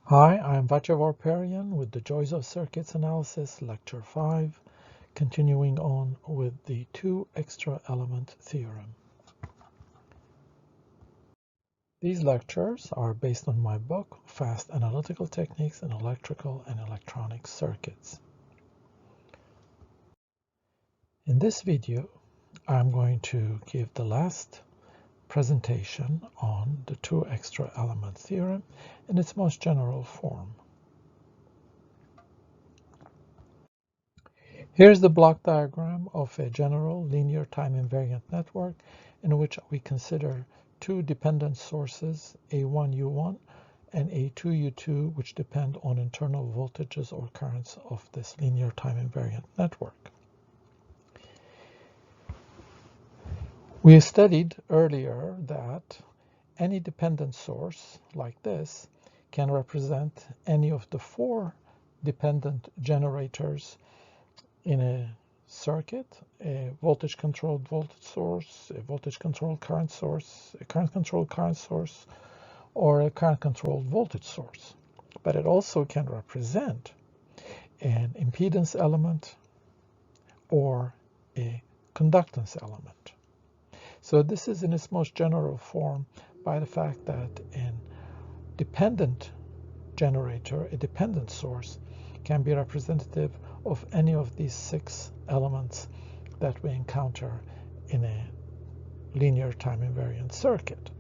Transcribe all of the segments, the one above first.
Hi, I'm Vachavarparian with the Joys of Circuits Analysis, Lecture 5, continuing on with the two extra element theorem. These lectures are based on my book, Fast Analytical Techniques in Electrical and Electronic Circuits. In this video, I'm going to give the last presentation on the two extra element theorem in its most general form. Here's the block diagram of a general linear time invariant network in which we consider two dependent sources, A1, U1 and A2, U2, which depend on internal voltages or currents of this linear time invariant network. We studied earlier that any dependent source like this can represent any of the four dependent generators in a circuit: a voltage-controlled voltage source, a voltage-controlled current source, a current-controlled current source, or a current-controlled voltage source. But it also can represent an impedance element or a conductance element. So this is in its most general form by the fact that a dependent generator, a dependent source, can be representative of any of these six elements that we encounter in a linear time invariant circuit.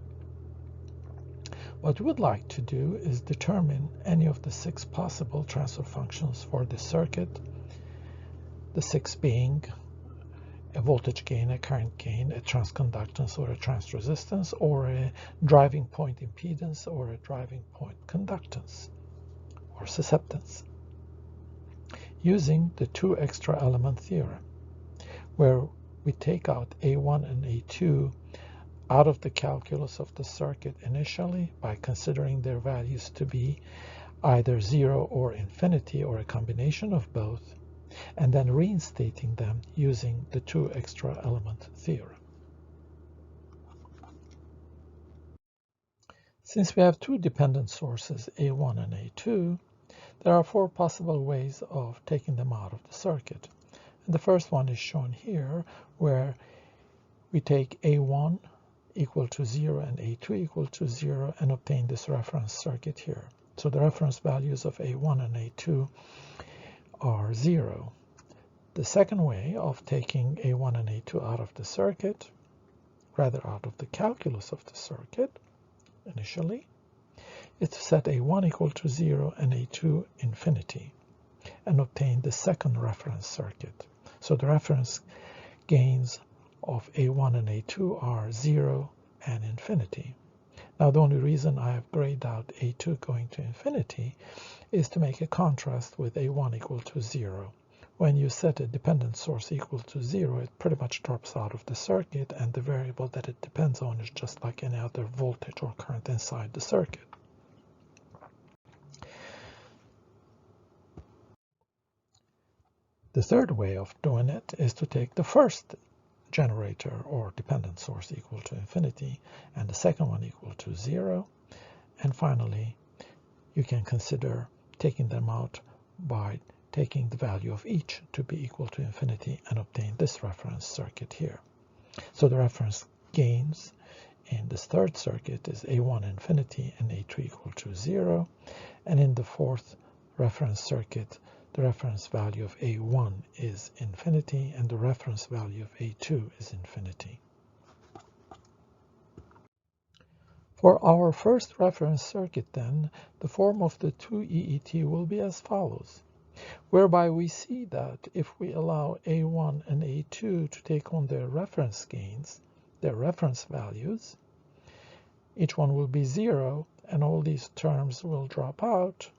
What we would like to do is determine any of the six possible transfer functions for this circuit, the six being a voltage gain, a current gain, a transconductance or a transresistance, or a driving point impedance or a driving point conductance or susceptance, using the two extra element theorem, where we take out A1 and A2 out of the calculus of the circuit initially by considering their values to be either 0 or infinity or a combination of both, and then reinstating them using the two extra element theorem. Since we have two dependent sources, A1 and A2, there are four possible ways of taking them out of the circuit. And the first one is shown here, where we take A1 equal to 0 and A2 equal to 0 and obtain this reference circuit here. So the reference values of A1 and A2 are 0. The second way of taking A1 and A2 out of the circuit, rather out of the calculus of the circuit initially, is to set A1 equal to 0 and A2 infinity and obtain the second reference circuit. So the reference gains of A1 and A2 are 0 and infinity. Now the only reason I have grayed out A2 going to infinity is to make a contrast with A1 equal to 0. When you set a dependent source equal to 0, it pretty much drops out of the circuit, and the variable that it depends on is just like any other voltage or current inside the circuit. The third way of doing it is to take the first generator or dependent source equal to infinity and the second one equal to 0. And finally, you can consider taking them out by taking the value of each to be equal to infinity and obtain this reference circuit here. So the reference gains in this third circuit is A1 infinity and A2 equal to 0. And in the fourth reference circuit, the reference value of A1 is infinity and the reference value of A2 is infinity. For our first reference circuit then, the form of the 2EET will be as follows, whereby we see that if we allow A1 and A2 to take on their reference gains, their reference values, each one will be 0 and all these terms will drop out,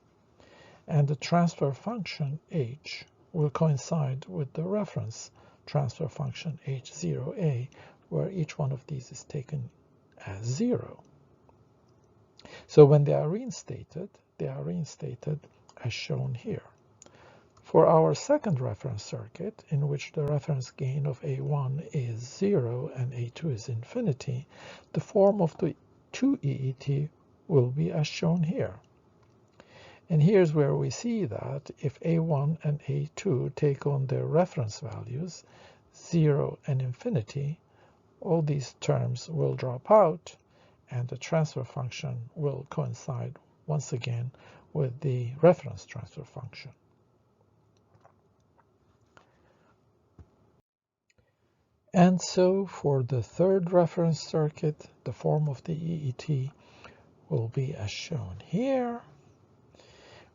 and the transfer function h will coincide with the reference transfer function h0a, where each one of these is taken as 0. So when they are reinstated as shown here. For our second reference circuit, in which the reference gain of A1 is 0 and A2 is infinity, the form of the 2EET will be as shown here. And here's where we see that if A1 and A2 take on their reference values, 0 and infinity, all these terms will drop out, and the transfer function will coincide once again with the reference transfer function. And so for the third reference circuit, the form of the EET will be as shown here,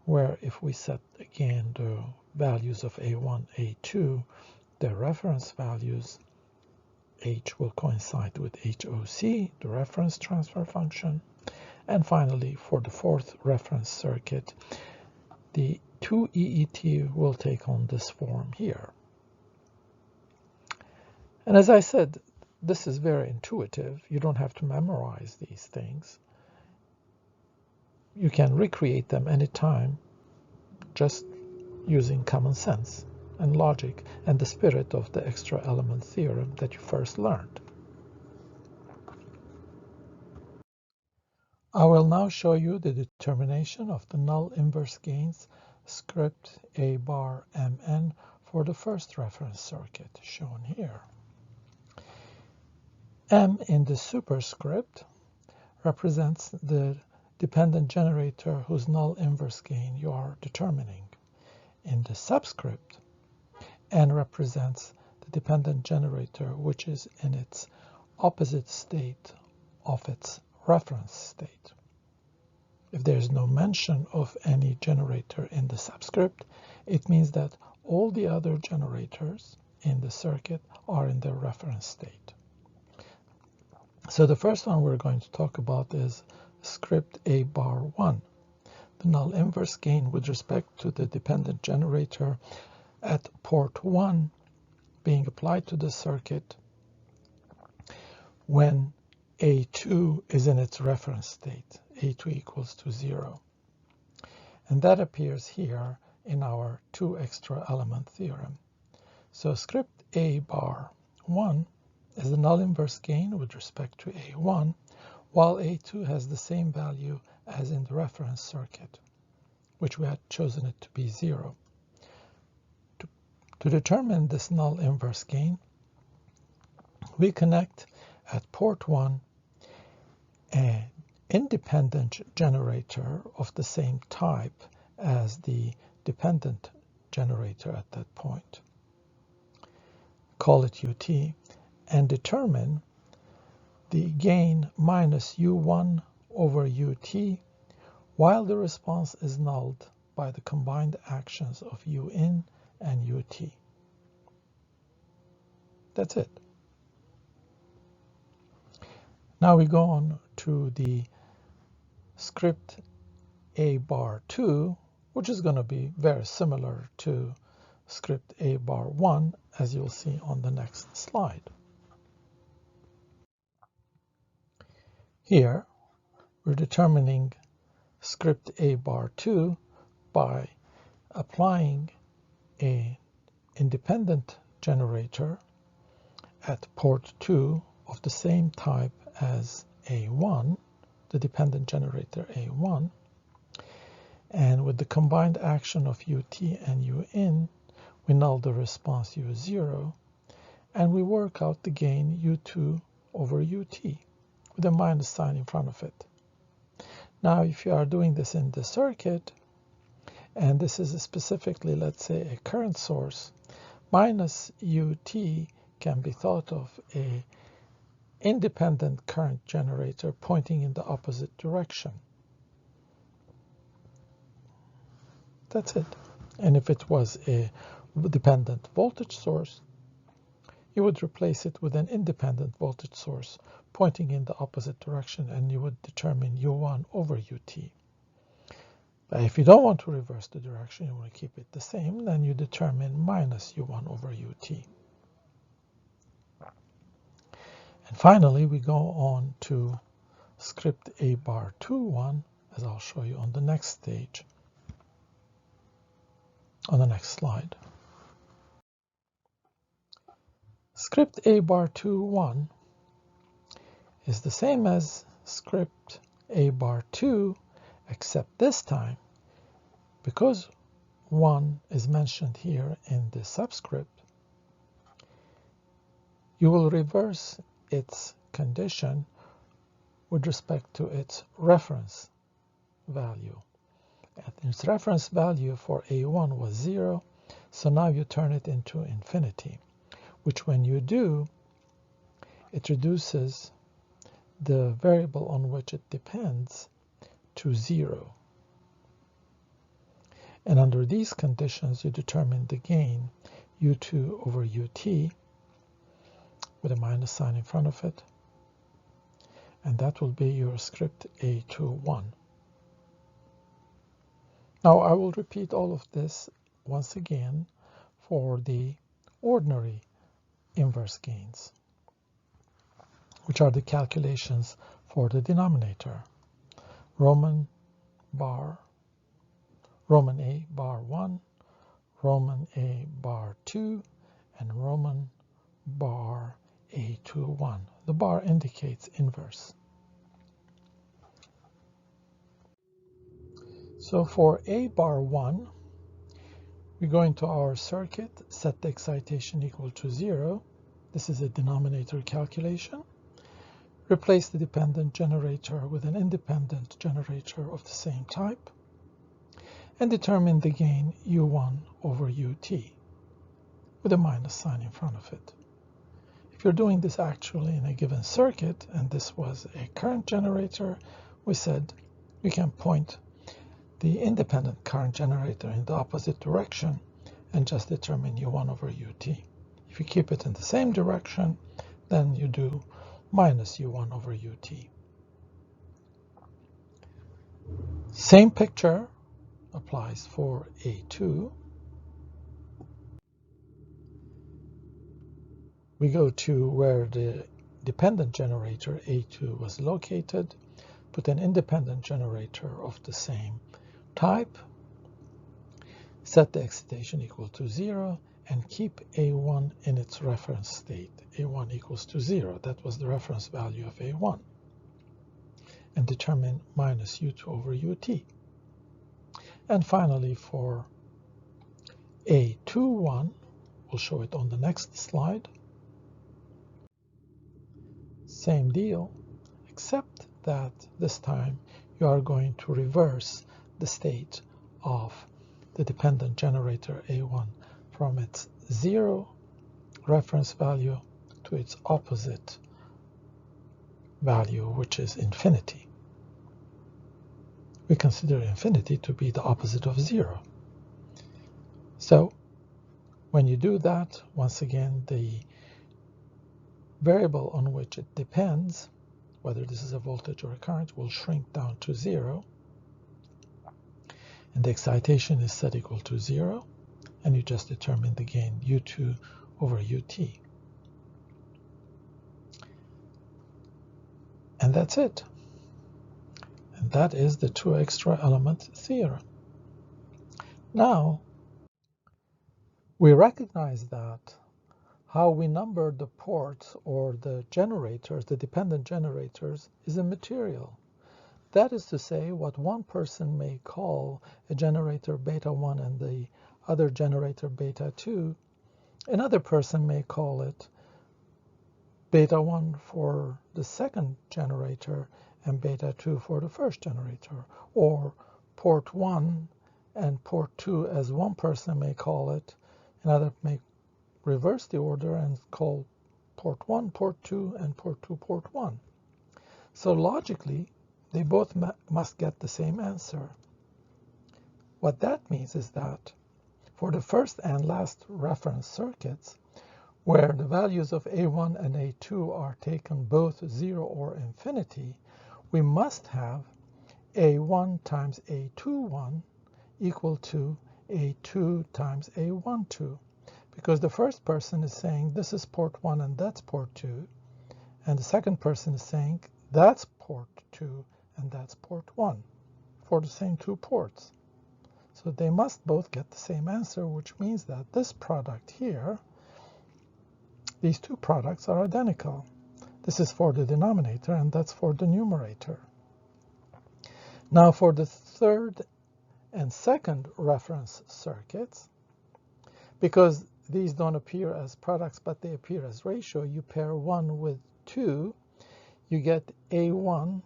where if we set again the values of A1, A2, the reference values, H will coincide with HOC, the reference transfer function. And finally, for the fourth reference circuit, the 2EET will take on this form here. And as I said, this is very intuitive. You don't have to memorize these things. You can recreate them anytime just using common sense and logic and the spirit of the extra element theorem that you first learned. I will now show you the determination of the null inverse gains script A bar Mn for the first reference circuit shown here. M in the superscript represents the dependent generator whose null inverse gain you are determining. In the subscript, N represents the dependent generator which is in its opposite state of its reference state. If there is no mention of any generator in the subscript, it means that all the other generators in the circuit are in their reference state. So the first one we're going to talk about is script A bar 1, the null inverse gain with respect to the dependent generator at port 1 being applied to the circuit when A2 is in its reference state, A2 equals to 0. And that appears here in our 2 extra element theorem. So script A bar 1 is the null inverse gain with respect to A1, while A2 has the same value as in the reference circuit, which we had chosen it to be 0. To determine this null inverse gain, we connect at port 1 an independent generator of the same type as the dependent generator at that point. Call it UT, and determine the gain minus U1 over UT while the response is nulled by the combined actions of UN and UT. That's it. Now we go on to the script A bar 2, which is going to be very similar to script A bar 1, as you'll see on the next slide. Here, we're determining script A bar 2 by applying an independent generator at port 2 of the same type as A1, the dependent generator A1, and with the combined action of UT and UN, we null the response U0, and we work out the gain U2 over UT with a minus sign in front of it. Now, if you are doing this in the circuit, and this is specifically, let's say, a current source, minus UT can be thought of an independent current generator pointing in the opposite direction. That's it. And if it was a dependent voltage source, you would replace it with an independent voltage source pointing in the opposite direction, and you would determine U1 over UT. But if you don't want to reverse the direction, you want to keep it the same, then you determine minus U1 over UT. And finally, we go on to script A bar 2.1, as I'll show you on the next stage, on the next slide. Script A bar 2.1 is the same as script A bar 2, except this time Because 1 is mentioned here in the subscript, you will reverse its condition with respect to its reference value. And its reference value for A1 was 0, so now you turn it into infinity, which when you do, it reduces the variable on which it depends to 0. And under these conditions, you determine the gain u2 over ut with a minus sign in front of it. And that will be your script A21. Now I will repeat all of this once again for the ordinary inverse gains, which are the calculations for the denominator. Roman A bar 1, Roman A bar 2, and Roman bar A21. The bar indicates inverse. So for A bar 1, we go into our circuit, set the excitation equal to 0. This is a denominator calculation. Replace the dependent generator with an independent generator of the same type, and determine the gain u1 over ut with a minus sign in front of it. If you're doing this actually in a given circuit, and this was a current generator, we said we can point the independent current generator in the opposite direction and just determine u1 over ut. If you keep it in the same direction, then you do minus u1 over ut. Same picture applies for A2. We go to where the dependent generator A2 was located, put an independent generator of the same type, set the excitation equal to 0, and keep A1 in its reference state. A1 equals to 0. That was the reference value of A1. And determine minus u2 over ut. And finally, for A21, we'll show it on the next slide. Same deal, except that this time you are going to reverse the state of the dependent generator A1 from its 0 reference value to its opposite value, which is infinity. We consider infinity to be the opposite of 0. So when you do that, once again, the variable on which it depends, whether this is a voltage or a current, will shrink down to 0. And the excitation is set equal to 0. And you just determine the gain u2 over ut. And that's it. And that is the two extra element theorem. Now, we recognize that how we number the ports or the generators, the dependent generators, is immaterial. That is to say, what one person may call a generator beta 1 and the other generator beta 2, another person may call it beta 1 for the second generator and beta 2 for the first generator, or port 1 and port 2 as one person may call it, another may reverse the order and call port 1 port 2 and port 2 port 1. So logically, they both must get the same answer. What that means is that for the first and last reference circuits, where the values of A1 and A2 are taken both 0 or infinity, we must have A1 times A21 equal to A2 times A12, because the first person is saying this is port 1 and that's port 2, and the second person is saying that's port 2 and that's port 1 for the same two ports. So they must both get the same answer, which means that this product here, these two products are identical. This is for the denominator and that's for the numerator. Now for the third and second reference circuits, because these don't appear as products but they appear as ratio, you pair 1 with 2, you get A1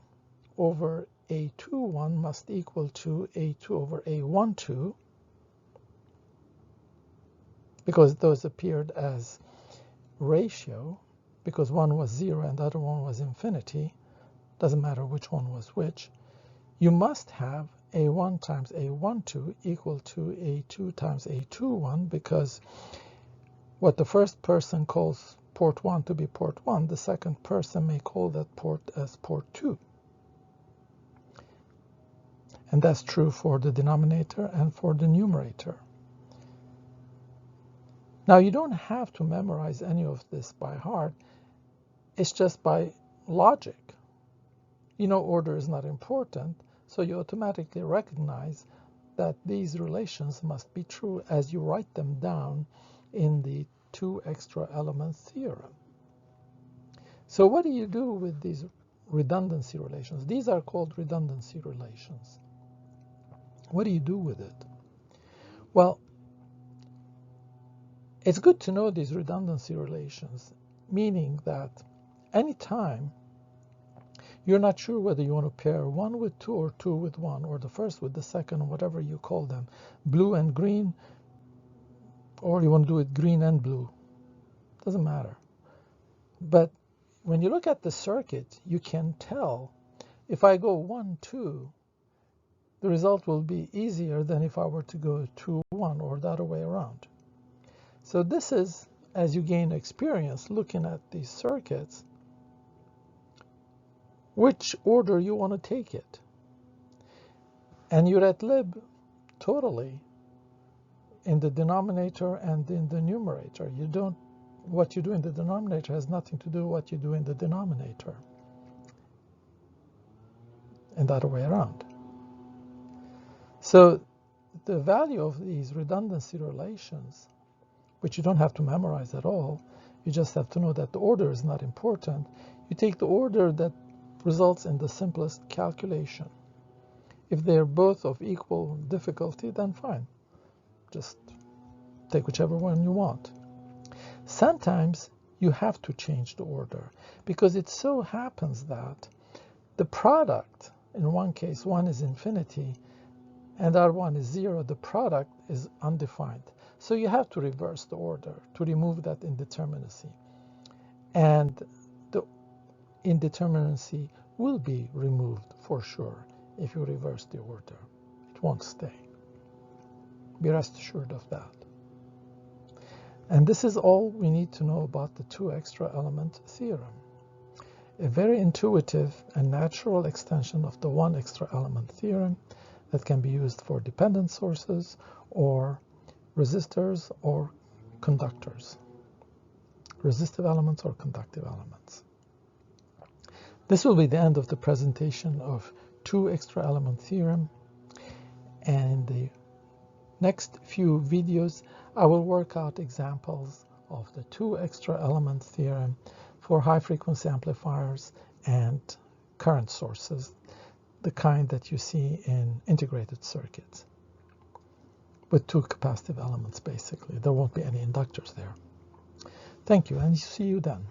over A21 must equal to A2 over A12, because those appeared as ratio, because one was 0 and the other one was infinity, doesn't matter which one was which. You must have A1 times A12 equal to A2 times A21, because what the first person calls port 1 to be port 1, the second person may call that port as port 2. And that's true for the denominator and for the numerator. Now, you don't have to memorize any of this by heart. It's just by logic. You know order is not important, so you automatically recognize that these relations must be true as you write them down in the 2 extra element theorem. So what do you do with these redundancy relations? These are called redundancy relations. What do you do with it? Well, it's good to know these redundancy relations, meaning that anytime you're not sure whether you want to pair 1 with 2 or 2 with 1, or the first with the second, or whatever you call them, blue and green, or you want to do it green and blue, doesn't matter. But when you look at the circuit, you can tell if I go 1, 2, the result will be easier than if I were to go 2, 1, or the other way around. So this is, as you gain experience looking at these circuits, which order you want to take it. And you're at lib totally in the denominator and in the numerator. What you do in the denominator has nothing to do with what you do in the denominator, and the other way around. So the value of these redundancy relations, which you don't have to memorize at all, you just have to know that the order is not important. You take the order that results in the simplest calculation. If they're both of equal difficulty, then fine. Just take whichever one you want. Sometimes you have to change the order, because it so happens that the product, in one case, 1 is infinity, and the other one is 0. The product is undefined. So you have to reverse the order to remove that indeterminacy. And the indeterminacy will be removed for sure if you reverse the order. It won't stay. Be rest assured of that. And this is all we need to know about the 2 extra element theorem. A very intuitive and natural extension of the 1 extra element theorem that can be used for dependent sources or resistors or conductors, resistive elements or conductive elements. This will be the end of the presentation of 2 extra element theorem, and the next few videos I will work out examples of the 2 extra element theorem for high frequency amplifiers and current sources, the kind that you see in integrated circuits with 2 capacitive elements basically. There won't be any inductors there. Thank you, and see you then.